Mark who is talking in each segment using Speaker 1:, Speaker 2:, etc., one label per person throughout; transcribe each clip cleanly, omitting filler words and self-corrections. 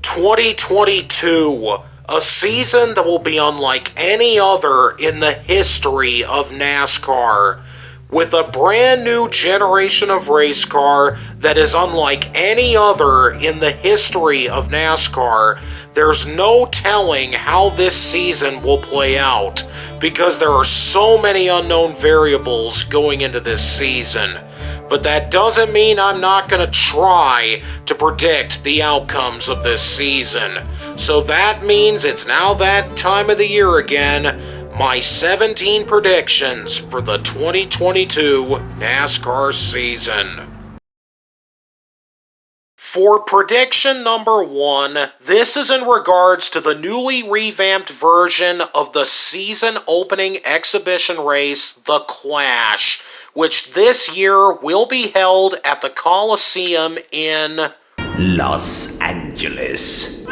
Speaker 1: 2022, a season that will be unlike any other in the history of NASCAR, with a brand new generation of race car that is unlike any other in the history of NASCAR. There's no telling how this season will play out, because there are so many unknown variables going into this season. But that doesn't mean I'm not going to try to predict the outcomes of this season. So that means it's now that time of the year again. My 17 predictions for the 2022 NASCAR season. For prediction number 1, this is in regards to the newly revamped version of the season opening exhibition race, The Clash, which this year will be held at the Coliseum in
Speaker 2: Los Angeles.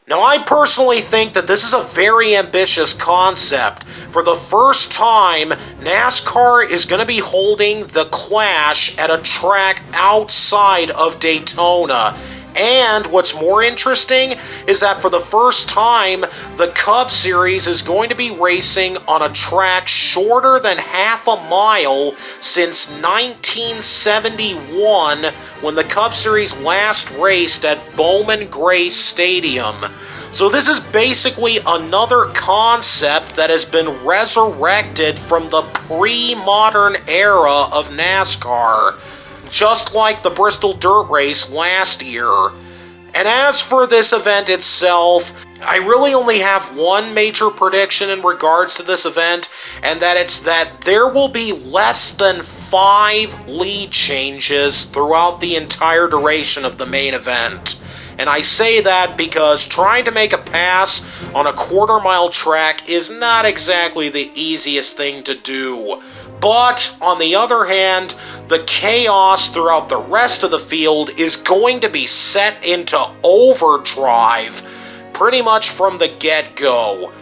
Speaker 1: Now, I personally think that this is a very ambitious concept. For the first time, NASCAR is going to be holding the Clash at a track outside of Daytona. And what's more interesting is that for the first time, the Cup Series is going to be racing on a track shorter than half a mile since 1971, when the Cup Series last raced at Bowman Gray Stadium. So this is basically another concept that has been resurrected from the pre-modern era of NASCAR, just like the Bristol Dirt Race last year. And as for this event itself, I really only have one major prediction in regards to this event, and that it's that there will be less than 5 lead changes throughout the entire duration of the main event. And I say that because trying to make a pass on a quarter-mile track is not exactly the easiest thing to do. But, on the other hand, the chaos throughout the rest of the field is going to be set into overdrive pretty much from the get-go.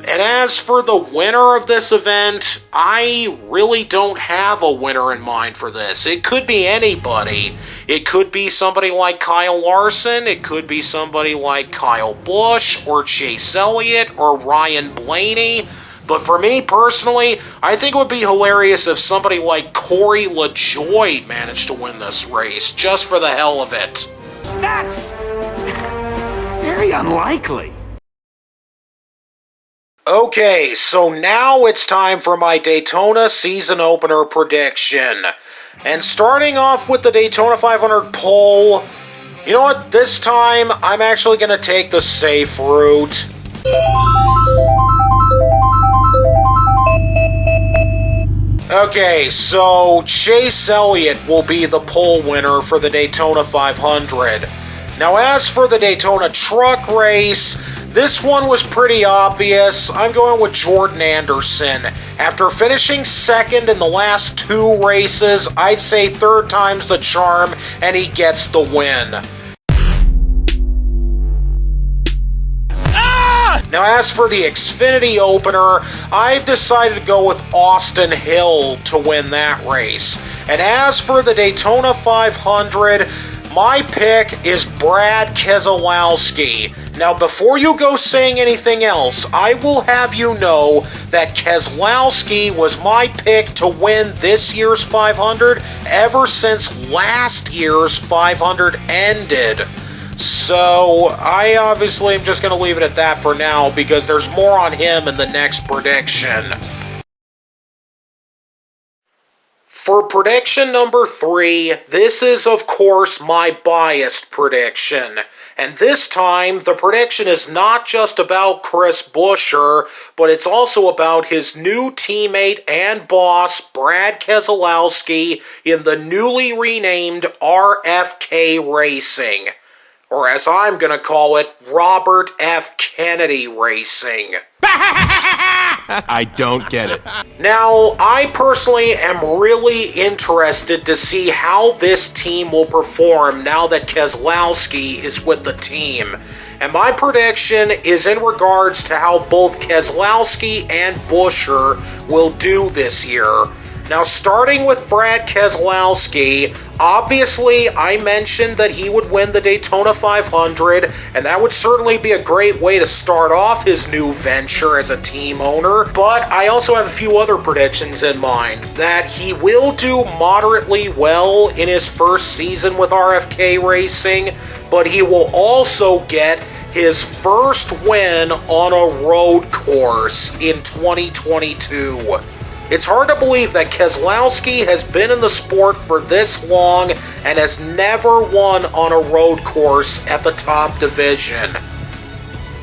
Speaker 1: And as for the winner of this event, I really don't have a winner in mind for this. It could be anybody. It could be somebody like Kyle Larson, it could be somebody like Kyle Busch, or Chase Elliott, or Ryan Blaney. But for me personally, I think it would be hilarious if somebody like Corey LaJoie managed to win this race, just for the hell of it.
Speaker 2: That's very unlikely.
Speaker 1: Okay, so now it's time for my Daytona season opener prediction. And starting off with the Daytona 500 pole, you know what, this time I'm actually going to take the safe route. Okay, so Chase Elliott will be the pole winner for the Daytona 500. Now, as for the Daytona truck race, this one was pretty obvious. I'm going with Jordan Anderson. After finishing second in the last 2 races, I'd say third time's the charm, and he gets the win. Now, as for the Xfinity opener, I've decided to go with Austin Hill to win that race. And as for the Daytona 500, my pick is Brad Keselowski. Now, before you go saying anything else, I will have you know that Keselowski was my pick to win this year's 500 ever since last year's 500 ended. So, I obviously am just going to leave it at that for now, because there's more on him in the next prediction. For prediction number 3, this is, of course, my biased prediction. And this time, the prediction is not just about Chris Buescher, but it's also about his new teammate and boss, Brad Keselowski, in the newly renamed RFK Racing. Or as I'm going to call it, Robert F. Kennedy Racing.
Speaker 3: I don't get it.
Speaker 1: Now, I personally am really interested to see how this team will perform now that Keselowski is with the team. And my prediction is in regards to how both Keselowski and Buescher will do this year. Now, starting with Brad Keselowski, obviously I mentioned that he would win the Daytona 500, and that would certainly be a great way to start off his new venture as a team owner, but I also have a few other predictions in mind. That he will do moderately well in his first season with RFK Racing, but he will also get his first win on a road course in 2022. It's hard to believe that Keselowski has been in the sport for this long and has never won on a road course at the top division.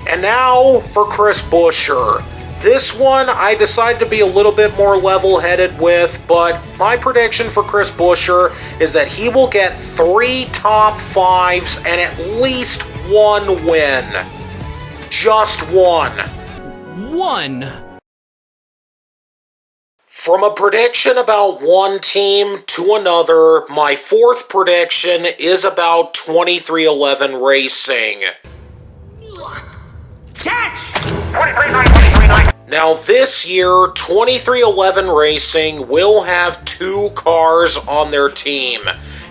Speaker 1: And now for Chris Buescher. This one I decided to be a little bit more level-headed with, but my prediction for Chris Buescher is that he will get 3 top 5s and at least 1 win. Just one.
Speaker 4: One.
Speaker 1: From a prediction about one team to another, my fourth prediction is about 2311 Racing.
Speaker 4: Catch!
Speaker 1: Now this year, 2311 Racing will have 2 cars on their team.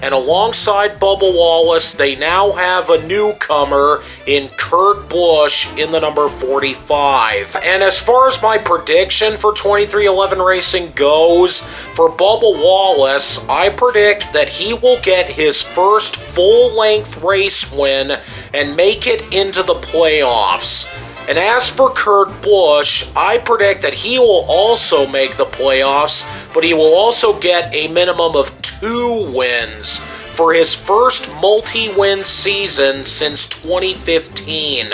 Speaker 1: And alongside Bubba Wallace, they now have a newcomer in Kurt Busch in the number 45. And as far as my prediction for 2311 Racing goes, for Bubba Wallace, I predict that he will get his first full-length race win and make it into the playoffs. And as for Kurt Busch, I predict that he will also make the playoffs, but he will also get a minimum of 2 wins for his first multi-win season since 2015.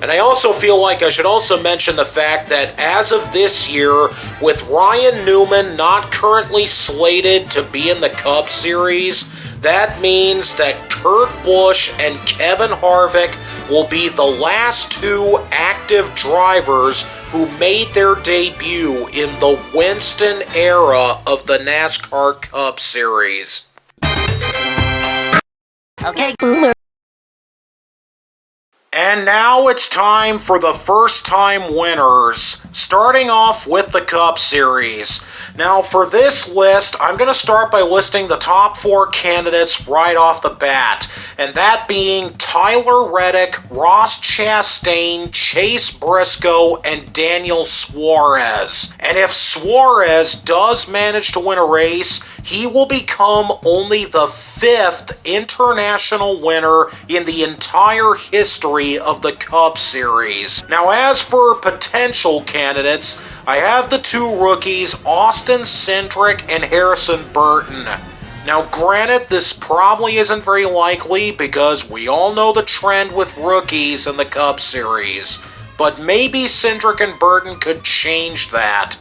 Speaker 1: And I also feel like I should also mention the fact that as of this year, with Ryan Newman not currently slated to be in the Cup Series, that means that Kurt Busch and Kevin Harvick will be the last 2 active drivers who made their debut in the Winston era of the NASCAR Cup Series.
Speaker 5: Okay, boomer.
Speaker 1: And now it's time for the first-time winners, starting off with the Cup Series. Now, for this list, I'm going to start by listing the top 4 candidates right off the bat, and that being Tyler Reddick, Ross Chastain, Chase Briscoe, and Daniel Suarez. And if Suarez does manage to win a race, he will become only the 5th international winner in the entire history of the Cup Series. Now, as for potential candidates, I have the 2 rookies, Austin Cindric and Harrison Burton. Now, granted, this probably isn't very likely because we all know the trend with rookies in the Cup Series, but maybe Cindric and Burton could change that.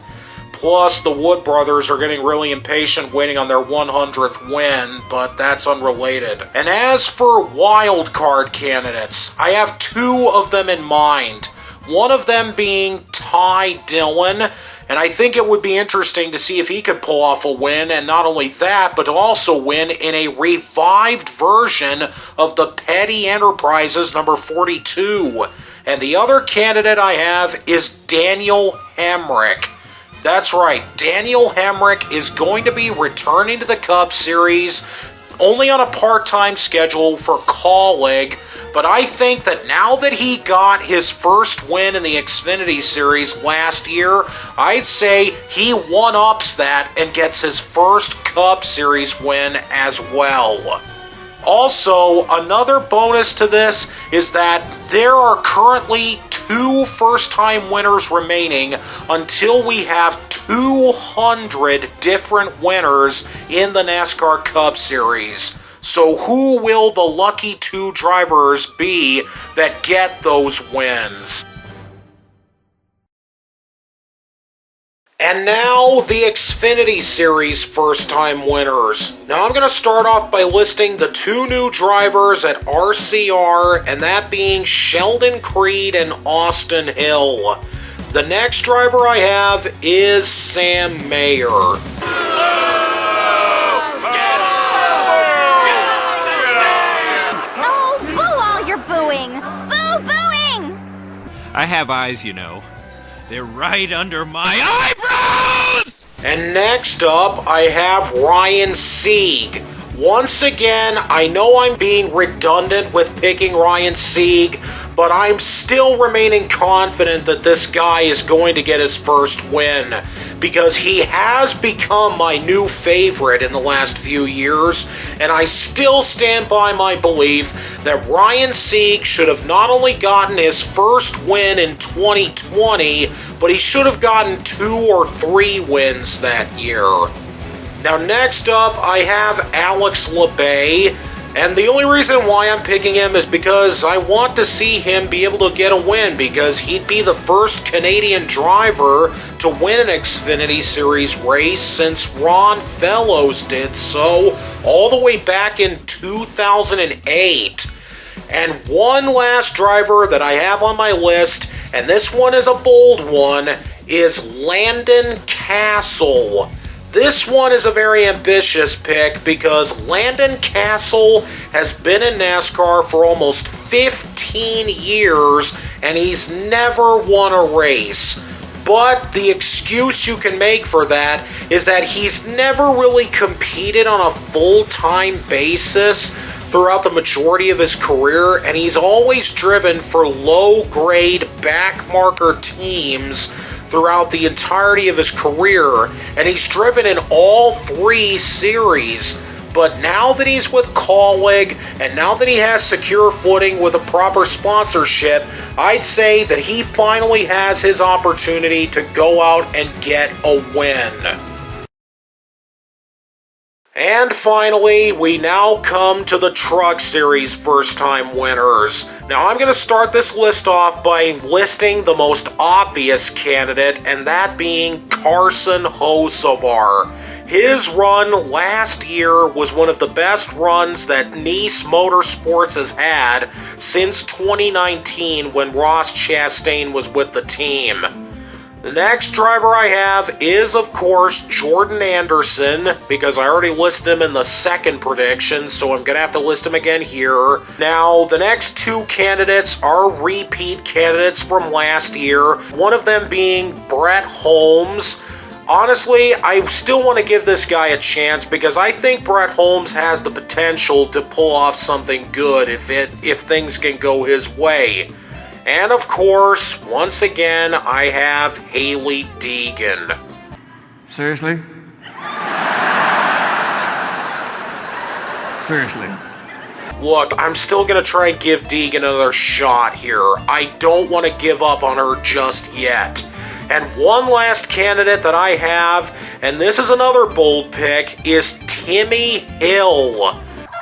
Speaker 1: Plus, the Wood brothers are getting really impatient waiting on their 100th win, but that's unrelated. And as for wildcard candidates, I have 2 of them in mind. One of them being Ty Dillon, and I think it would be interesting to see if he could pull off a win, and not only that, but also win in a revived version of the Petty Enterprises number 42. And the other candidate I have is Daniel Hemrick. That's right, Daniel Hemrick is going to be returning to the Cup Series only on a part-time schedule for Kaulig, but I think that now that he got his first win in the Xfinity Series last year, I'd say he one-ups that and gets his first Cup Series win as well. Also, another bonus to this is that there are currently 2 first-time winners remaining until we have 200 different winners in the NASCAR Cup Series. So who will the lucky 2 drivers be that get those wins? And now, the Xfinity Series first-time winners. Now, I'm going to start off by listing the 2 new drivers at RCR, and that being Sheldon Creed and Austin Hill. The next driver I have is Sam Mayer.
Speaker 5: Oh, boo all your booing! Boo booing!
Speaker 4: I have eyes, you know. They're right under my eyebrows!
Speaker 1: And next up, I have Ryan Sieg. Once again, I know I'm being redundant with picking Ryan Sieg, but I'm still remaining confident that this guy is going to get his first win, because he has become my new favorite in the last few years, and I still stand by my belief that Ryan Sieg should have not only gotten his first win in 2020, but he should have gotten 2 or 3 wins that year. Now next up, I have Alex LeBay, and the only reason why I'm picking him is because I want to see him be able to get a win, because he'd be the first Canadian driver to win an Xfinity Series race since Ron Fellows did so all the way back in 2008. And one last driver that I have on my list, and this one is a bold one, is Landon Castle. This one is a very ambitious pick because Landon Castle has been in NASCAR for almost 15 years and he's never won a race. But the excuse you can make for that is that he's never really competed on a full-time basis throughout the majority of his career, and he's always driven for low-grade backmarker teams throughout the entirety of his career, and he's driven in all 3 series. But now that he's with Colleague, and now that he has secure footing with a proper sponsorship, I'd say that he finally has his opportunity to go out and get a win. And finally, we now come to the Truck Series first-time winners. Now, I'm going to start this list off by listing the most obvious candidate, and that being Carson Hocevar. His run last year was one of the best runs that Nice Motorsports has had since 2019 when Ross Chastain was with the team. The next driver I have is, of course, Jordan Anderson, because I already listed him in the second prediction, so I'm going to have to list him again here. Now, the next 2 candidates are repeat candidates from last year, one of them being Brett Holmes. Honestly, I still want to give this guy a chance because I think Brett Holmes has the potential to pull off something good if things can go his way. And of course, once again, I have Hailie Deegan.
Speaker 6: Seriously? Seriously?
Speaker 1: Look, I'm still going to try and give Deegan another shot here. I don't want to give up on her just yet. And one last candidate that I have, and this is another bold pick, is Timmy Hill.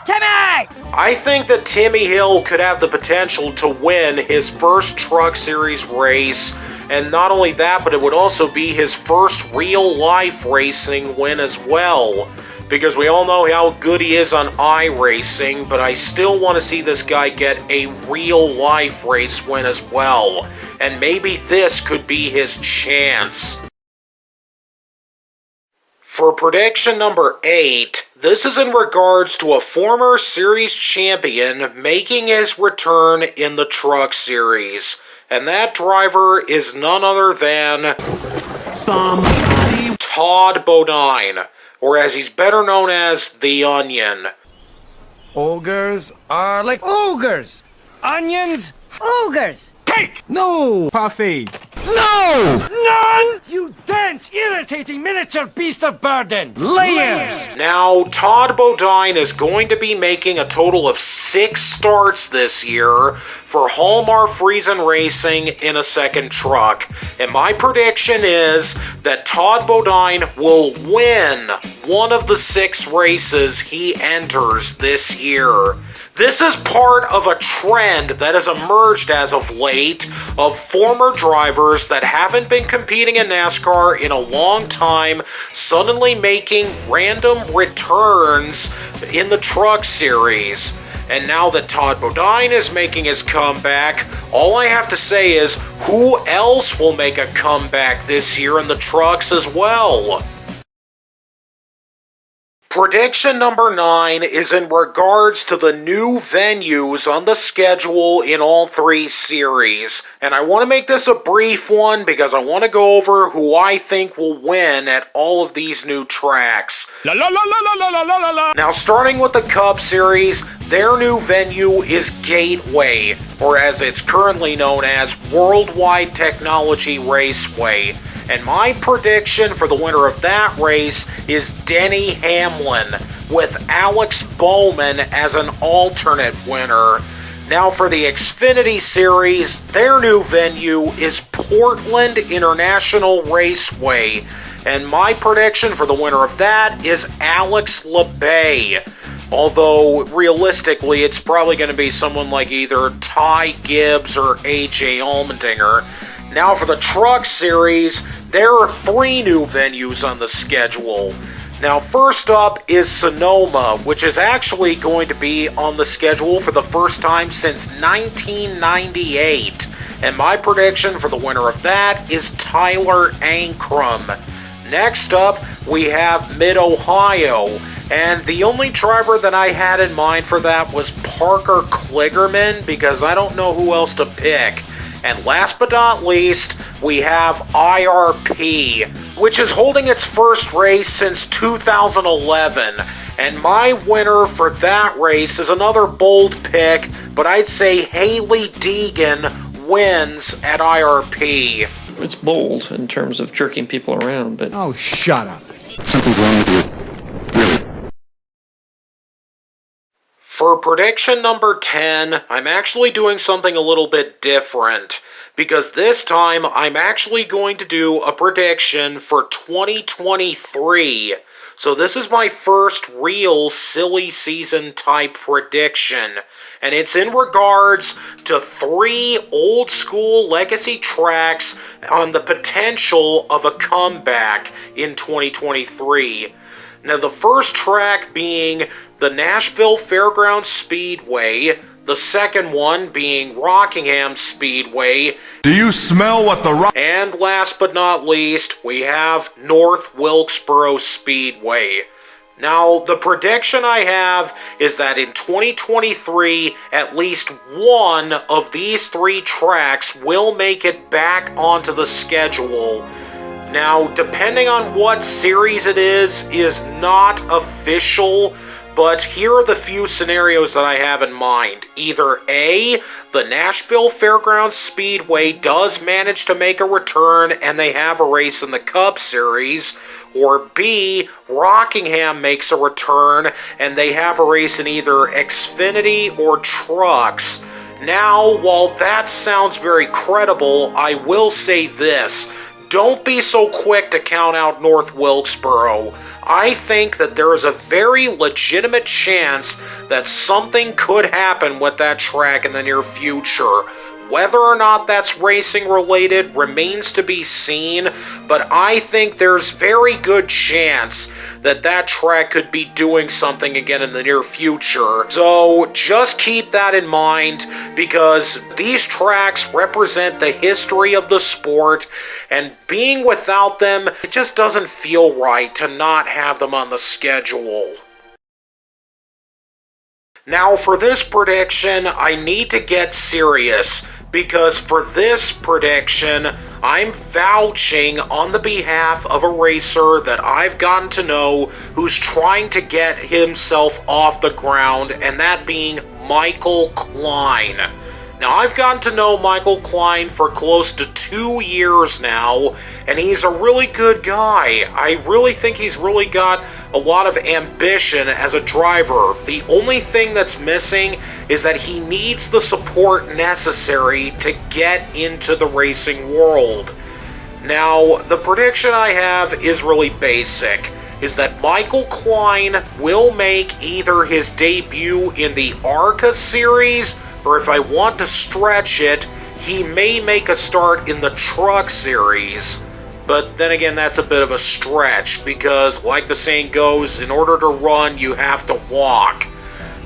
Speaker 7: Timmy!
Speaker 1: I think that Timmy Hill could have the potential to win his first Truck Series race, and not only that, but it would also be his first real-life racing win as well, because we all know how good he is on iRacing, but I still want to see this guy get a real-life race win as well, and maybe this could be his chance. For prediction number 8, this is in regards to a former series champion making his return in the Truck Series. And that driver is none other than Todd Bodine, or as he's better known as, The Onion.
Speaker 6: Ogres are like ogres. Onions?
Speaker 7: Ogres!
Speaker 6: Cake! No! Puffy!
Speaker 7: Snow!
Speaker 6: None! You dense, irritating miniature beast of burden! Layers!
Speaker 1: Now, Todd Bodine is going to be making a total of 6 starts this year for Hallmark Friesen Racing in a second truck. And my prediction is that Todd Bodine will win one of the 6 races he enters this year. This is part of a trend that has emerged as of late of former drivers that haven't been competing in NASCAR in a long time suddenly making random returns in the Truck Series. And now that Todd Bodine is making his comeback, all I have to say is, who else will make a comeback this year in the trucks as well? Prediction number 9 is in regards to the new venues on the schedule in all 3 series. And I want to make this a brief one because I want to go over who I think will win at all of these new tracks. Now, starting with the Cup Series, their new venue is Gateway, or as it's currently known as Worldwide Technology Raceway. And my prediction for the winner of that race is Denny Hamlin, with Alex Bowman as an alternate winner. Now for the Xfinity Series, their new venue is Portland International Raceway. And my prediction for the winner of that is Alex LeBay. Although, realistically, it's probably going to be someone like either Ty Gibbs or AJ Allmendinger. Now for the Truck Series, there are 3 new venues on the schedule. Now first up is Sonoma, which is actually going to be on the schedule for the first time since 1998. And my prediction for the winner of that is Tyler Ankrum. Next up, we have Mid-Ohio. And the only driver that I had in mind for that was Parker Kligerman, because I don't know who else to pick. And last but not least, we have IRP, which is holding its first race since 2011. And my winner for that race is another bold pick, but I'd say Haley Deegan wins at IRP.
Speaker 8: It's bold in terms of jerking people around, but...
Speaker 9: Oh, shut up.
Speaker 10: Something's wrong with you. Really.
Speaker 1: For prediction number 10, I'm actually doing something a little bit different, because this time I'm actually going to do a prediction for 2023. So this is my first real silly season type prediction, and it's in regards to 3 old school legacy tracks on the potential of a comeback in 2023. Now the first track being the Nashville Fairgrounds Speedway, the second one being Rockingham Speedway.
Speaker 3: Do you smell what the
Speaker 1: And last but not least, we have North Wilkesboro Speedway. Now, the prediction I have is that in 2023, at least one of these 3 tracks will make it back onto the schedule. Now, depending on what series it is not official, but here are the few scenarios that I have in mind. Either A, the Nashville Fairgrounds Speedway does manage to make a return and they have a race in the Cup Series, or B, Rockingham makes a return and they have a race in either Xfinity or Trucks. Now, while that sounds very credible, I will say this. Don't be so quick to count out North Wilkesboro. I think that there is a very legitimate chance that something could happen with that track in the near future. Whether or not that's racing related remains to be seen, but I think there's very good chance that that track could be doing something again in the near future. So just keep that in mind, because these tracks represent the history of the sport, and being without them, it just doesn't feel right to not have them on the schedule. Now for this prediction, I need to get serious, because for this prediction, I'm vouching on the behalf of a racer that I've gotten to know who's trying to get himself off the ground, and that being Michael Klein. Now, I've gotten to know Michael Klein for close to 2 years now, and he's a really good guy. I really think he's really got a lot of ambition as a driver. The only thing that's missing is that he needs the support necessary to get into the racing world. Now, the prediction I have is really basic, is that Michael Klein will make either his debut in the ARCA series, or if I want to stretch it, he may make a start in the Truck Series. But then again, that's a bit of a stretch, because like the saying goes, in order to run, you have to walk.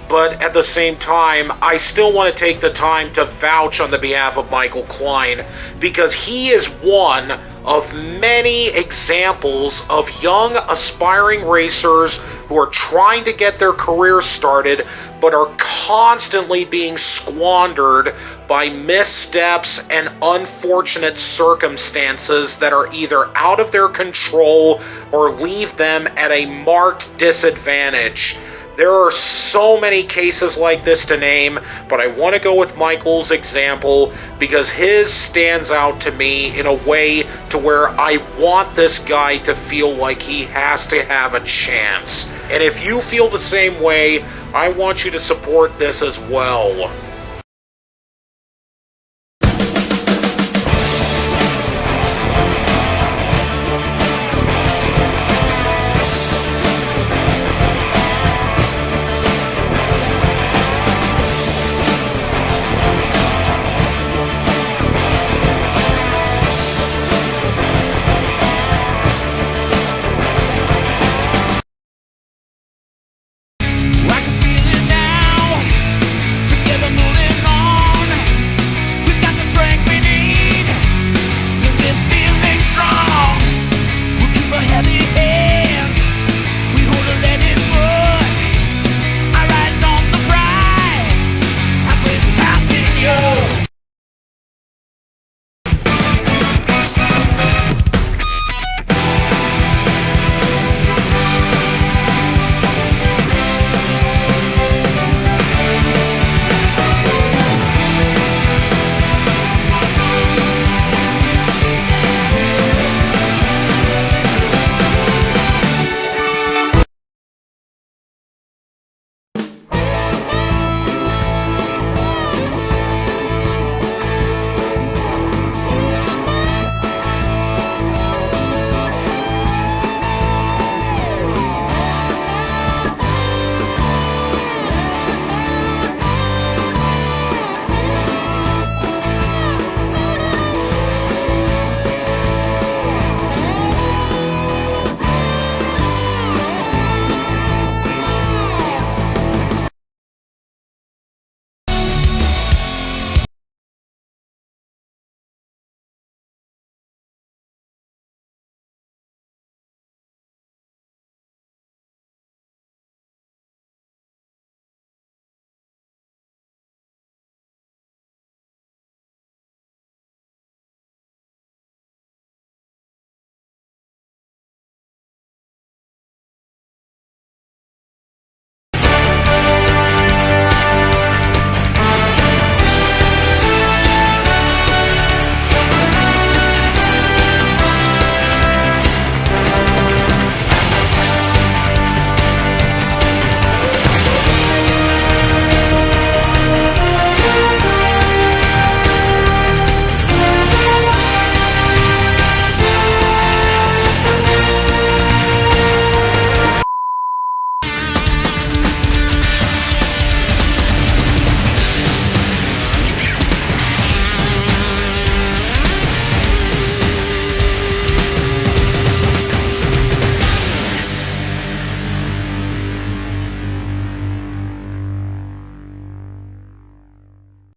Speaker 1: But at the same time, I still want to take the time to vouch on the behalf of Michael Klein, because he is one of many examples of young aspiring racers who are trying to get their careers started but are constantly being squandered by missteps and unfortunate circumstances that are either out of their control or leave them at a marked disadvantage. There are so many cases like this to name, but I want to go with Michael's example because his stands out to me in a way to where I want this guy to feel like he has to have a chance. And if you feel the same way, I want you to support this as well.